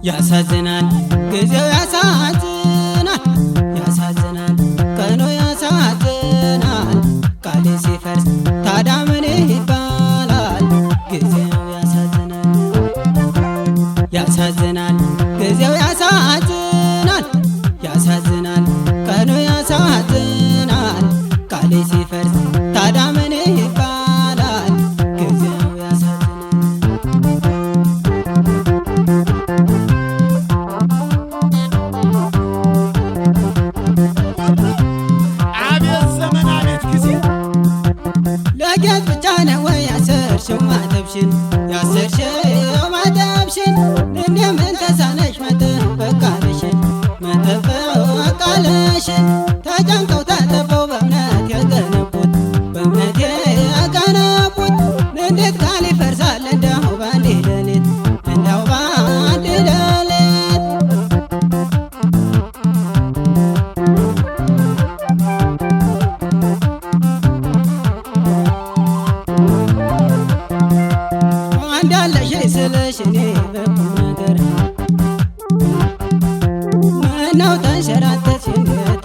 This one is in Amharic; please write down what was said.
ያሳዝናል ጊዜው ያሳዝናል ያሳዝናል ቀኑ ያሳዝናል ቃሌ ሲፈርስ ታዲያ ምን ይባላል ጊዜው ያሳዝናል ያሳዝናል ጊዜው ያሳዝናል ያሳዝናል ቀኑ ያሳዝናል ቃሌ ሲፈርስ ታዲያ ምን ይባላል ጊዜው ያሳዝናል አቤት ዘመን አቤት ጊዜ ለጌጥ ብቻ ነው ወይ ያሰርሽው ማተብሽን ያሰርሽው ማተብሽን እንደምን ተሳነሽ መጠበቅ ቃልሽን መጠበቅ ቃልሽን ተጨንቀው ተጠበው በእምነት የገነቡት በእምነት የገነቡት እንዴት ቃል ይፈርሳል እንደው ባንድ ሌሊት እንደው ባንድ ሌሊት አንዳለሽ ስልሽ እኔ በቁም ነገር ምነው ተንሸራተትሽ እንዴት